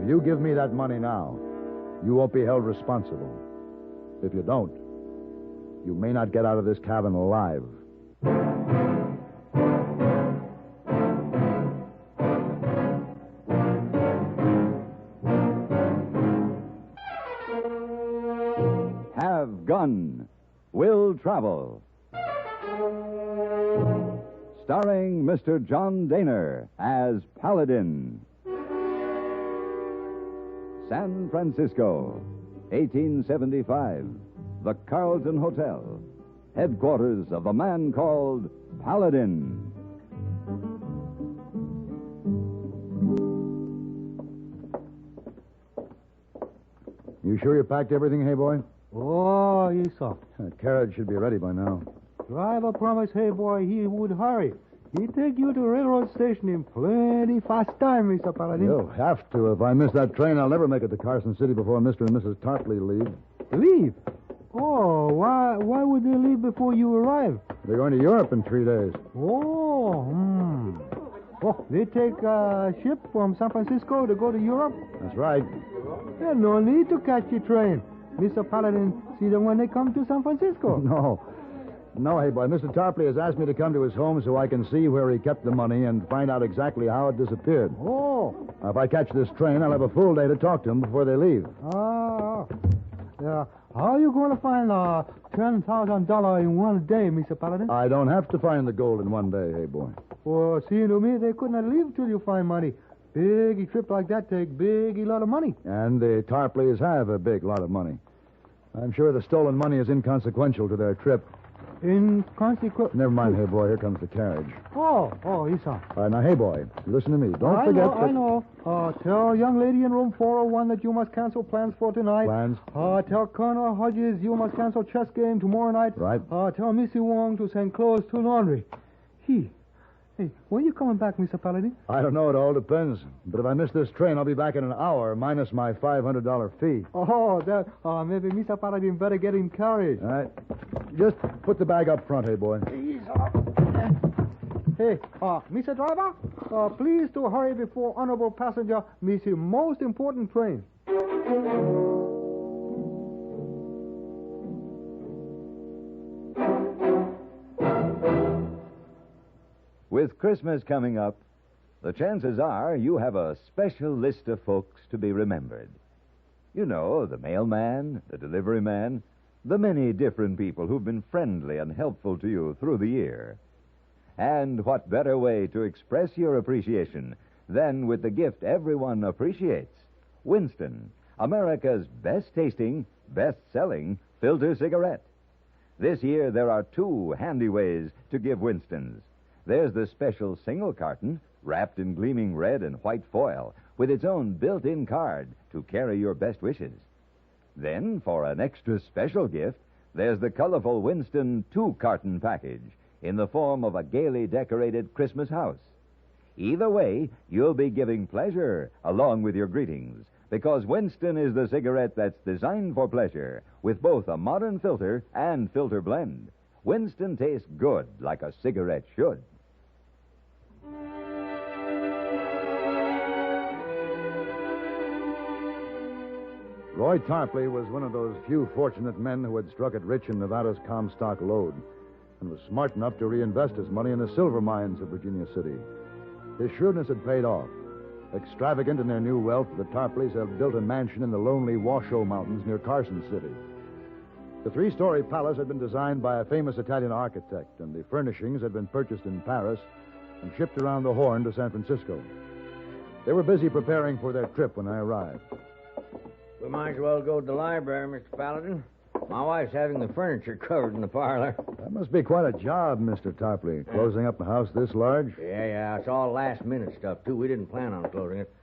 If you give me that money now, you won't be held responsible. If you don't, you may not get out of this cabin alive. Have Gun, Will Travel. Starring Mr. John Dehner as Paladin. San Francisco, 1875. The Carlton Hotel, headquarters of a man called Paladin. You sure you packed everything, hey boy? Oh, yes, sir. The carriage should be ready by now. Driver promised, hey, boy, he would hurry. He'd take you to railroad station in plenty fast time, Mr. Paladin. You'll have to. If I miss that train, I'll never make it to Carson City before Mr. and Mrs. Tarpley leave. Leave? Oh, why would they leave before you arrive? They're going to Europe in 3 days. Oh, Oh, they take a ship from San Francisco to go to Europe? That's right. There's no need to catch a train. Mr. Paladin, see them when they come to San Francisco. No, hey, boy. Mr. Tarpley has asked me to come to his home so I can see where he kept the money and find out exactly how it disappeared. Oh. Now, if I catch this train, I'll have a full day to talk to him before they leave. Yeah. How are you going to find $10,000 in one day, Mr. Paladin? I don't have to find the gold in one day, hey, boy. Well, seeing to me, they could not leave till you find money. Big trip like that take big lot of money. And the Tarpleys have a big lot of money. I'm sure the stolen money is inconsequential to their trip. Inconsequential? Never mind, hey, boy. Here comes the carriage. Oh, yes, sir. All right, now, hey, boy, listen to me. Don't forget that... I know. Tell young lady in room 401 that you must cancel plans for tonight. Plans? Tell Colonel Hodges you must cancel chess game tomorrow night. Right. Tell Missy Wong to send clothes to laundry. Hey, when are you coming back, Mr. Paladin? I don't know. It all depends. But if I miss this train, I'll be back in an hour, minus my $500 fee. Maybe Mr. Paladin better get in carriage. All right. Just put the bag up front, hey, boy. Hey, Mr. Driver, please to hurry before honorable passenger miss the most important train. With Christmas coming up, the chances are you have a special list of folks to be remembered. You know, the mailman, the delivery man, the many different people who've been friendly and helpful to you through the year. And what better way to express your appreciation than with the gift everyone appreciates, Winston, America's best-tasting, best-selling filter cigarette. This year, there are two handy ways to give Winstons. There's the special single carton, wrapped in gleaming red and white foil, with its own built-in card to carry your best wishes. Then, for an extra special gift, there's the colorful Winston two-carton package in the form of a gaily decorated Christmas house. Either way, you'll be giving pleasure along with your greetings, because Winston is the cigarette that's designed for pleasure, with both a modern filter and filter blend. Winston tastes good like a cigarette should. Roy Tarpley was one of those few fortunate men who had struck it rich in Nevada's Comstock lode and was smart enough to reinvest his money in the silver mines of Virginia City. His shrewdness had paid off. Extravagant in their new wealth, the Tarpleys had built a mansion in the lonely Washoe Mountains near Carson City. The three-story palace had been designed by a famous Italian architect, and the furnishings had been purchased in Paris and shipped around the Horn to San Francisco. They were busy preparing for their trip when I arrived. We might as well go to the library, Mr. Paladin. My wife's having the furniture covered in the parlor. That must be quite a job, Mr. Tarpley, closing up a house this large. Yeah, it's all last-minute stuff, too. We didn't plan on closing it.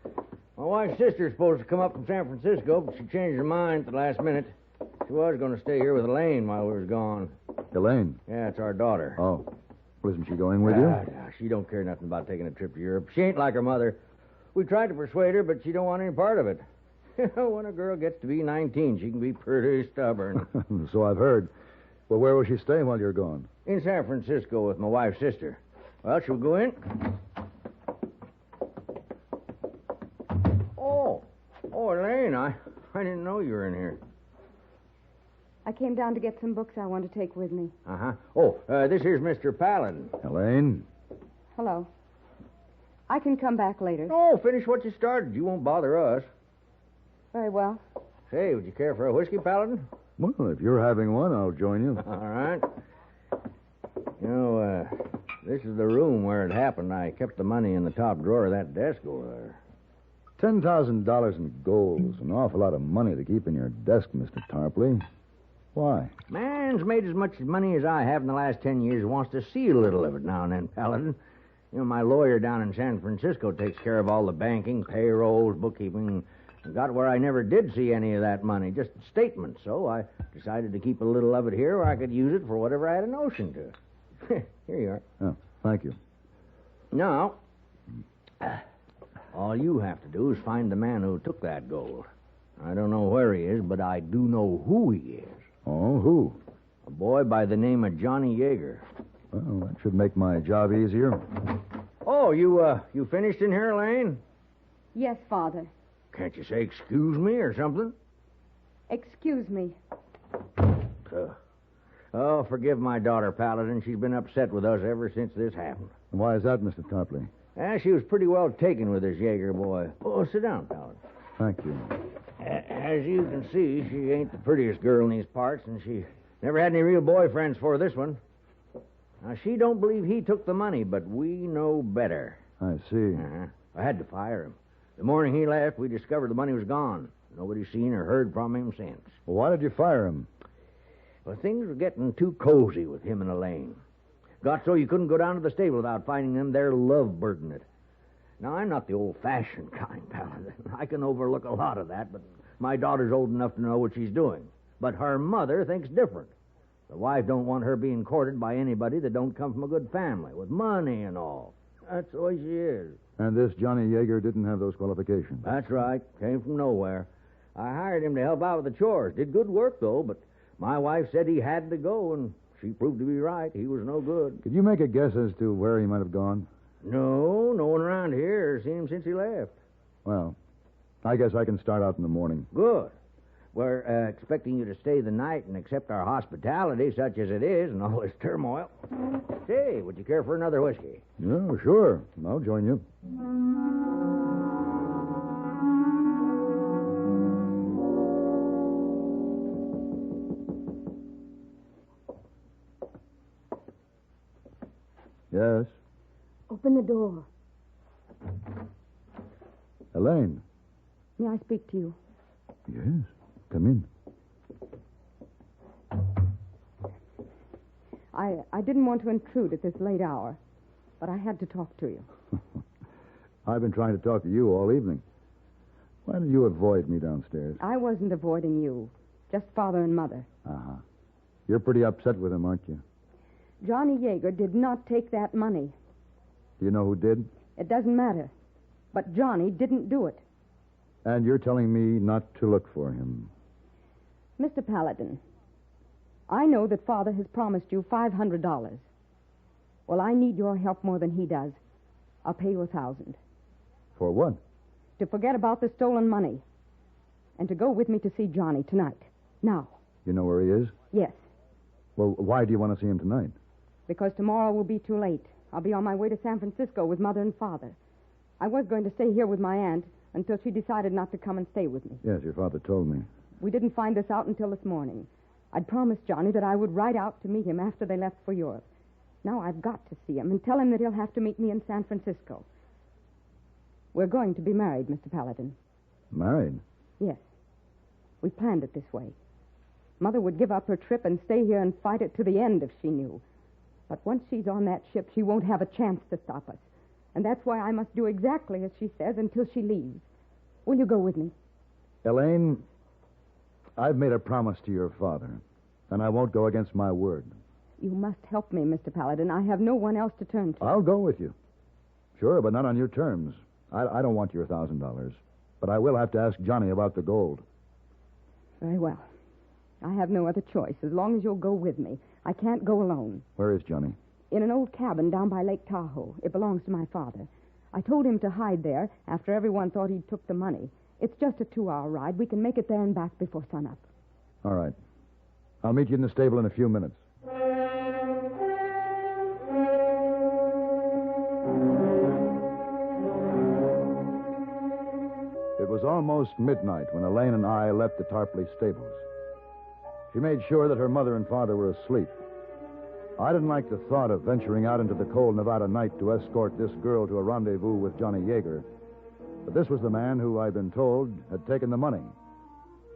My wife's sister's supposed to come up from San Francisco, but she changed her mind at the last minute. She was going to stay here with Elaine while we was gone. Elaine? Yeah, it's our daughter. Oh. Well, isn't she going with you? She don't care nothing about taking a trip to Europe. She ain't like her mother. We tried to persuade her, but she don't want any part of it. When a girl gets to be 19, she can be pretty stubborn. So I've heard. Well, where will she stay while you're gone? In San Francisco with my wife's sister. Well, shall we go in? Oh, in here? I came down to get some books I want to take with me. Uh-huh. Oh, this here's Mr. Paladin. Elaine? Hello. I can come back later. Oh, finish what you started. You won't bother us. Very well. Say, would you care for a whiskey, Paladin? Well, if you're having one, I'll join you. All right. You know, this is the room where it happened. I kept the money in the top drawer of that desk over there. $10,000 in gold is an awful lot of money to keep in your desk, Mr. Tarpley. Why? Man's made as much money as I have in the last 10 years wants to see a little of it now and then, Paladin. You know, my lawyer down in San Francisco takes care of all the banking, payrolls, bookkeeping, and got where I never did see any of that money, just statements. So I decided to keep a little of it here where I could use it for whatever I had a notion to. Here you are. Oh, thank you. Now, all you have to do is find the man who took that gold. I don't know where he is, but I do know who he is. Oh, who? A boy by the name of Johnny Yeager. Well, that should make my job easier. Oh, you finished in here, Elaine? Yes, Father. Can't you say excuse me or something? Excuse me. Oh, forgive my daughter, Paladin. She's been upset with us ever since this happened. Why is that, Mr. Tarpley? She was pretty well taken with this Yeager boy. Oh, sit down, Paladin. Thank you. As you can see, she ain't the prettiest girl in these parts, and she never had any real boyfriends for this one. Now, she don't believe he took the money, but we know better. I see. I had to fire him. The morning he left, we discovered the money was gone. Nobody's seen or heard from him since. Well, why did you fire him? Well, things were getting too cozy with him and Elaine. Got so you couldn't go down to the stable without finding them there love-birding it. Now, I'm not the old-fashioned kind, Paladin. I can overlook a lot of that, but my daughter's old enough to know what she's doing. But her mother thinks different. The wife don't want her being courted by anybody that don't come from a good family, with money and all. That's the way she is. And this Johnny Yeager didn't have those qualifications? That's right. Came from nowhere. I hired him to help out with the chores. Did good work, though, but my wife said he had to go, and she proved to be right. He was no good. Could you make a guess as to where he might have gone? No one around here has seen him since he left. Well, I guess I can start out in the morning. Good. We're expecting you to stay the night and accept our hospitality, such as it is, and all this turmoil. Say, would you care for another whiskey? Yeah, sure. I'll join you. Yes? Open the door. Elaine? May I speak to you? Yes. Come in. I didn't want to intrude at this late hour, but I had to talk to you. I've been trying to talk to you all evening. Why did you avoid me downstairs? I wasn't avoiding you, just Father and Mother. Uh-huh. You're pretty upset with him, aren't you? Johnny Yeager did not take that money. Do you know who did? It doesn't matter. But Johnny didn't do it. And you're telling me not to look for him. Mr. Paladin, I know that Father has promised you $500. Well, I need your help more than he does. I'll pay you $1,000. For what? To forget about the stolen money. And to go with me to see Johnny tonight. Now. You know where he is? Yes. Well, why do you want to see him tonight? Because tomorrow will be too late. I'll be on my way to San Francisco with Mother and Father. I was going to stay here with my aunt until she decided not to come and stay with me. Yes, your father told me. We didn't find this out until this morning. I'd promised Johnny that I would ride out to meet him after they left for Europe. Now I've got to see him and tell him that he'll have to meet me in San Francisco. We're going to be married, Mr. Paladin. Married? Yes. We planned it this way. Mother would give up her trip and stay here and fight it to the end if she knew. But once she's on that ship, she won't have a chance to stop us. And that's why I must do exactly as she says until she leaves. Will you go with me? Elaine, I've made a promise to your father, and I won't go against my word. You must help me, Mr. Paladin. I have no one else to turn to. I'll go with you. Sure, but not on your terms. I don't want your $1,000. But I will have to ask Johnny about the gold. Very well. I have no other choice. As long as you'll go with me. I can't go alone. Where is Johnny? In an old cabin down by Lake Tahoe. It belongs to my father. I told him to hide there after everyone thought he'd took the money. It's just a 2-hour ride. We can make it there and back before sunup. All right. I'll meet you in the stable in a few minutes. It was almost midnight when Elaine and I left the Tarpley stables. She made sure that her mother and father were asleep. I didn't like the thought of venturing out into the cold Nevada night to escort this girl to a rendezvous with Johnny Yeager. But this was the man who, I'd been told, had taken the money.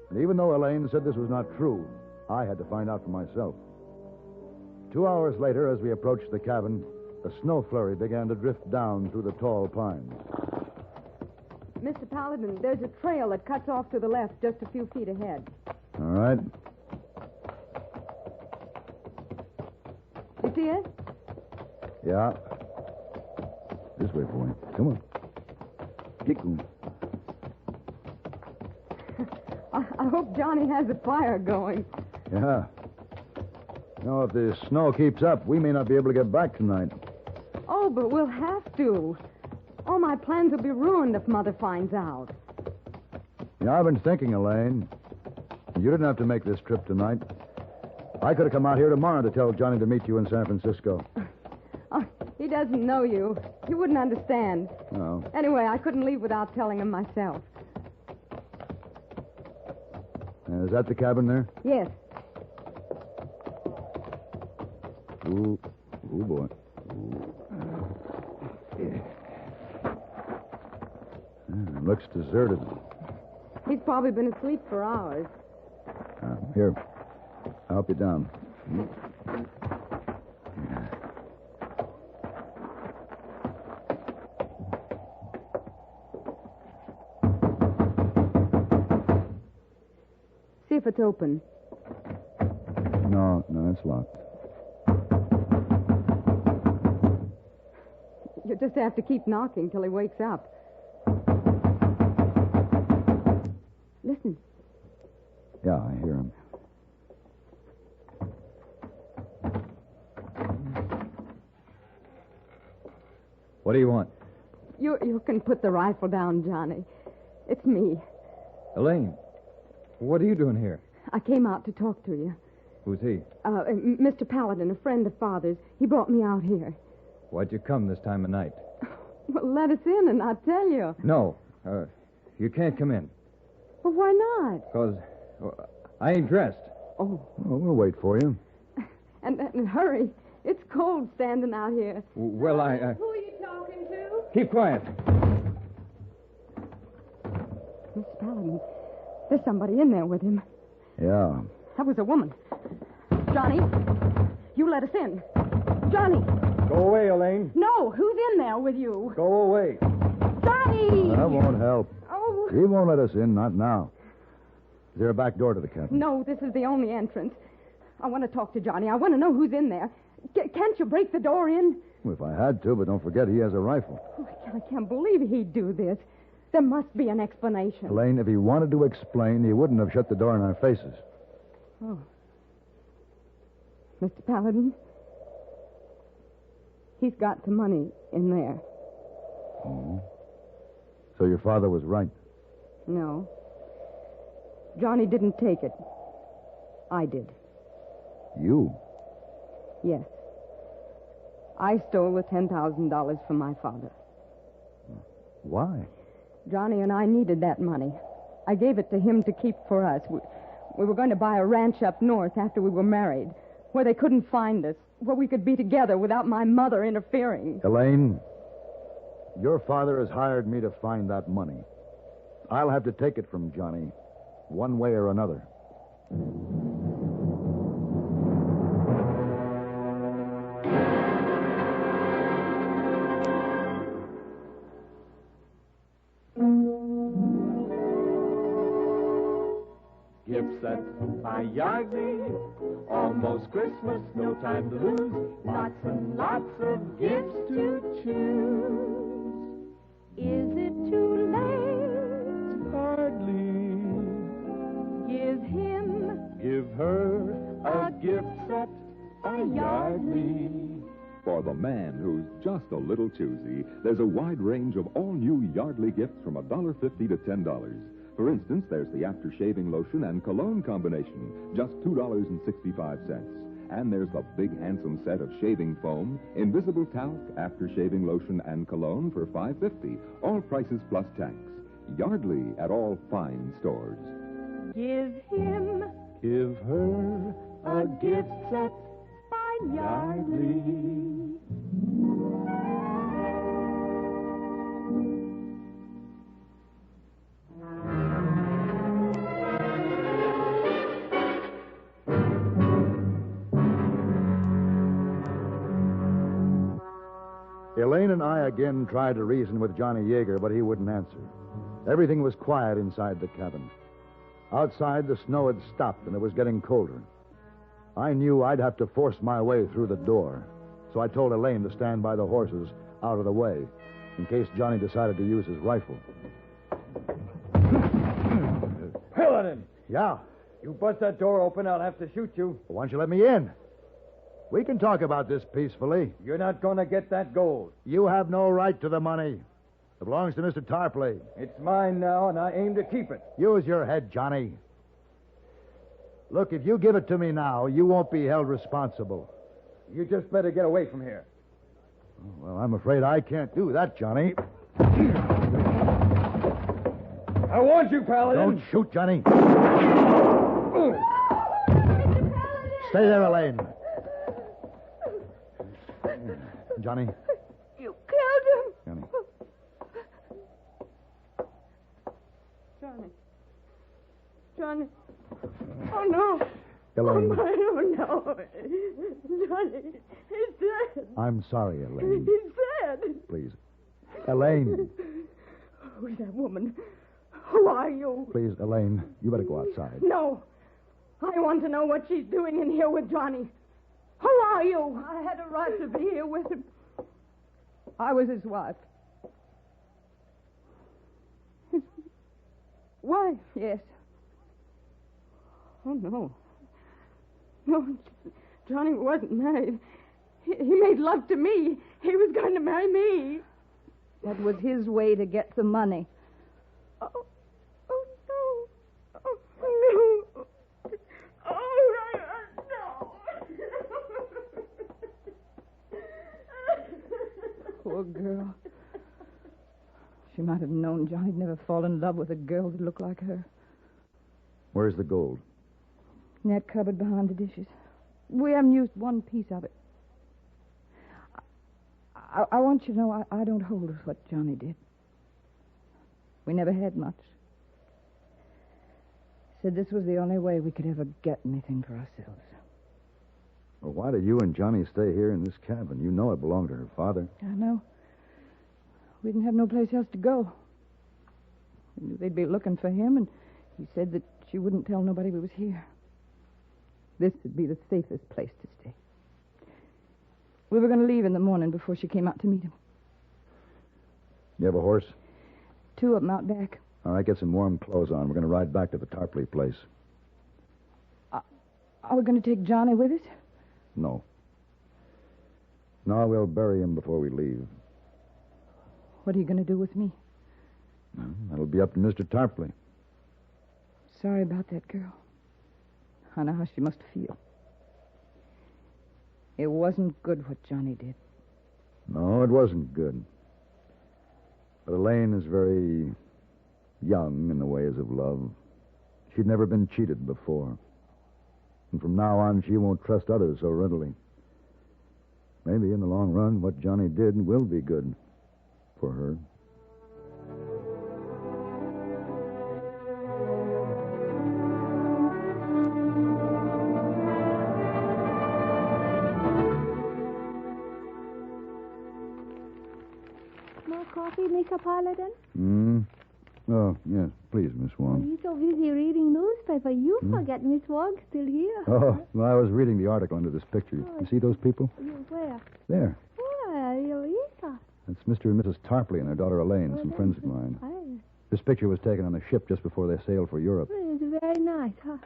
And even though Elaine said this was not true, I had to find out for myself. 2 hours later, as we approached the cabin, a snow flurry began to drift down through the tall pines. Mr. Paladin, there's a trail that cuts off to the left just a few feet ahead. All right. You see it? Yeah. This way, boy. Come on. Get going. I hope Johnny has a fire going. Yeah. You know, if the snow keeps up, we may not be able to get back tonight. Oh, but we'll have to. All my plans will be ruined if Mother finds out. Yeah, I've been thinking, Elaine. You didn't have to make this trip tonight. I could have come out here tomorrow to tell Johnny to meet you in San Francisco. Oh, he doesn't know you. He wouldn't understand. No. Anyway, I couldn't leave without telling him myself. Is that the cabin there? Yes. Ooh, boy. Ooh. It looks deserted. He's probably been asleep for hours. Here, I'll help you down. See if it's open. No, it's locked. You just have to keep knocking till he wakes up. Listen. Yeah, I hear him. What do you want? You can put the rifle down, Johnny. It's me. Elaine, what are you doing here? I came out to talk to you. Who's he? Mr. Paladin, a friend of Father's. He brought me out here. Why'd you come this time of night? Well, let us in and I'll tell you. No, you can't come in. Well, why not? Because I ain't dressed. Oh. Well, we'll wait for you. And hurry. It's cold standing out here. Well, Who are you talking to? Keep quiet. Miss Paladin, there's somebody in there with him. Yeah. That was a woman. Johnny, you let us in. Johnny! Go away, Elaine. No, who's in there with you? Go away. Johnny! That won't help. Oh. He won't let us in, not now. Is there a back door to the cabin? No, this is the only entrance. I want to talk to Johnny. I want to know who's in there. Can't you break the door in? Well, if I had to, but don't forget he has a rifle. Oh, I can't believe he'd do this. There must be an explanation. Elaine, if he wanted to explain, he wouldn't have shut the door in our faces. Oh. Mr. Paladin, he's got the money in there. Oh. So your father was right. No. Johnny didn't take it. I did. You? Yes. I stole the $10,000 from my father. Why? Johnny and I needed that money. I gave it to him to keep for us. We were going to buy a ranch up north after we were married, where they couldn't find us, where we could be together without my mother interfering. Elaine, your father has hired me to find that money. I'll have to take it from Johnny, one way or another. Gift set by Yardley, almost Christmas, no time to lose. Lots and lots of gifts to choose. Is it too late? Hardly. Give him Give her a gift set by Yardley. For the man who's just a little choosy, there's a wide range of all-new Yardley gifts from $1.50 to $10. For instance, there's the after-shaving lotion and cologne combination, just $2.65. And there's the big, handsome set of shaving foam, invisible talc, after-shaving lotion, and cologne for $5.50. All prices plus tax. Yardley at all fine stores. Give him, Give her a gift set by Yardley. Elaine and I again tried to reason with Johnny Yeager, but he wouldn't answer. Everything was quiet inside the cabin. Outside, the snow had stopped, and it was getting colder. I knew I'd have to force my way through the door, so I told Elaine to stand by the horses out of the way, in case Johnny decided to use his rifle. Paladin! Yeah? You bust that door open, I'll have to shoot you. Why don't you let me in? We can talk about this peacefully. You're not going to get that gold. You have no right to the money. It belongs to Mr. Tarpley. It's mine now, and I aim to keep it. Use your head, Johnny. Look, if you give it to me now, you won't be held responsible. You just better get away from here. Well, I'm afraid I can't do that, Johnny. I warned you, Paladin. Don't shoot, Johnny. Stay there, Elaine. Johnny. You killed him. Johnny. Johnny. Oh, no. Elaine. Oh, no. Johnny, he's dead. I'm sorry, Elaine. He's dead. Please. Elaine. Who's that woman? Who are you? Please, Elaine, you better go outside. No. I want to know what she's doing in here with Johnny. Who are you? I had a right to be here with him. I was his wife. His wife? Yes. Oh, no. No, Johnny wasn't married. He made love to me. He was going to marry me. That was his way to get the money. Oh, no. Oh, no. Oh, no. Poor girl. She might have known Johnny'd never fall in love with a girl that looked like her. Where's the gold? In that cupboard behind the dishes. We haven't used one piece of it. I want you to know I don't hold with what Johnny did. We never had much. Said this was the only way we could ever get anything for ourselves. Well, why did you and Johnny stay here in this cabin? You know it belonged to her father. I know. We didn't have no place else to go. We knew they'd be looking for him, and he said that she wouldn't tell nobody we was here. This would be the safest place to stay. We were going to leave in the morning before she came out to meet him. You have a horse? 2 of them out back. All right, get some warm clothes on. We're going to ride back to the Tarpley place. Are we going to take Johnny with us? No. No, we'll bury him before we leave. What are you going to do with me? That'll be up to Mr. Tarpley. Sorry about that girl. I know how she must feel. It wasn't good what Johnny did. No, it wasn't good. But Elaine is very young in the ways of love. She'd never been cheated before. And from now on, she won't trust others so readily. Maybe in the long run, what Johnny did will be good for her. More coffee, Mr. Paladin? Oh, yes, please, Miss Wong. You're so busy reading newspaper, you forget Miss Wong's still here. Oh, well, I was reading the article under this picture. You see those people? Where? There. Where, Elisa? That's Mr. and Mrs. Tarpley and their daughter Elaine, some friends of mine. This picture was taken on a ship just before they sailed for Europe. It's very nice, huh?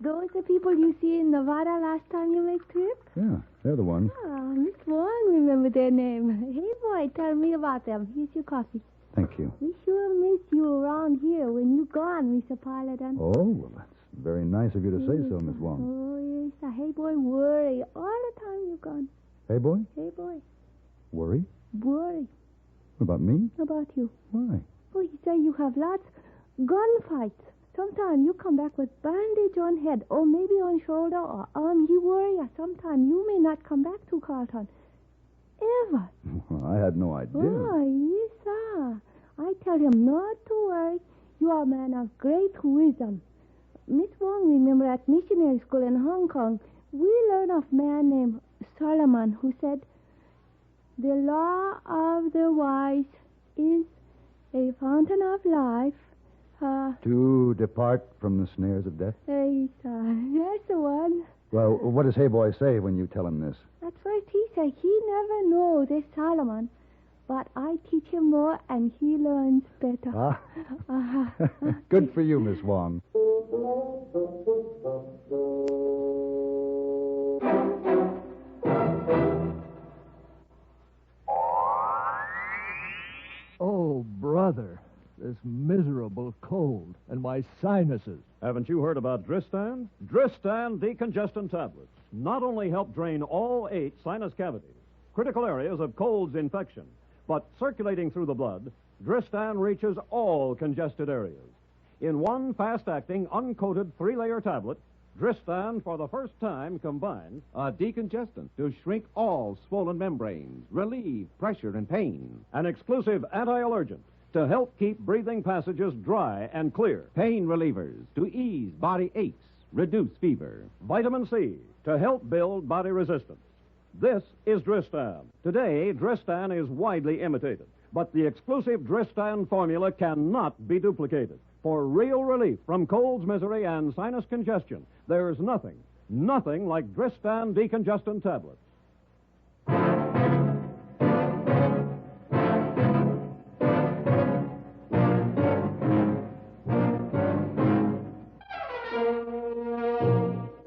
Those the people you see in Nevada last time you make trip? Yeah, they're the ones. Oh, Miss Wong, remember their name. Hey, boy, tell me about them. Here's your coffee. Thank you. We sure miss you around here when you gone, Mr. Paladin. Oh, well, that's very nice of you to say so, Miss Wong. Oh, yes. Hey, boy, worry all the time you gone. Hey, boy? Hey, boy. Worry? Worry. What about me? About you. Why? Oh, you say you have lots gunfights. Sometimes you come back with bandage on head, or maybe on shoulder or arm. You worry, or sometime you may not come back to Carlton. Ever. Well, I had no idea. Oh, yes, sir. I tell him not to worry. You are a man of great wisdom. Miss Wong, remember at missionary school in Hong Kong, we learned of a man named Solomon who said, "The law of the wise is a fountain of life." To depart from the snares of death? Yes, sir. That's the one. Well, what does Hey Boy say when you tell him this? At first he said he never know this Solomon, but I teach him more and he learns better. Ah. Good for you, Miss Wong. Oh, brother, this miserable cold and my sinuses. Haven't you heard about Dristan? Dristan decongestant tablets not only help drain all 8 sinus cavities, critical areas of cold's infection, but circulating through the blood, Dristan reaches all congested areas. In one fast-acting, uncoated 3-layer tablet, Dristan, for the first time, combines a decongestant to shrink all swollen membranes, relieve pressure and pain. An exclusive anti-allergent to help keep breathing passages dry and clear. Pain relievers to ease body aches, reduce fever. Vitamin C to help build body resistance. This is Dristan. Today, Dristan is widely imitated, but the exclusive Dristan formula cannot be duplicated. For real relief from cold's misery and sinus congestion, there's nothing like Dristan decongestant tablets.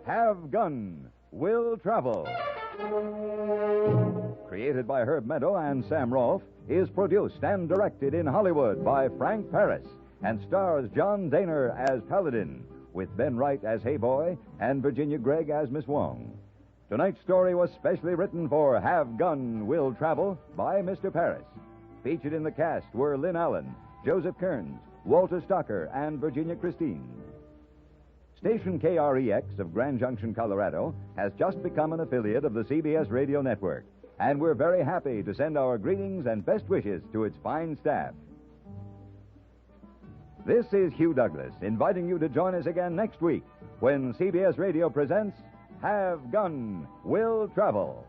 Have Gun, Will Travel. Created by Herb Meadow and Sam Rolfe, is produced and directed in Hollywood by Frank Paris and stars John Dehner as Paladin, with Ben Wright as Hey Boy and Virginia Gregg as Miss Wong. Tonight's story was specially written for Have Gun, Will Travel by Mr. Paris. Featured in the cast were Lynn Allen, Joseph Kearns, Walter Stocker, and Virginia Christine. Station KREX of Grand Junction, Colorado, has just become an affiliate of the CBS Radio Network, and we're very happy to send our greetings and best wishes to its fine staff. This is Hugh Douglas, inviting you to join us again next week when CBS Radio presents Have Gun, Will Travel.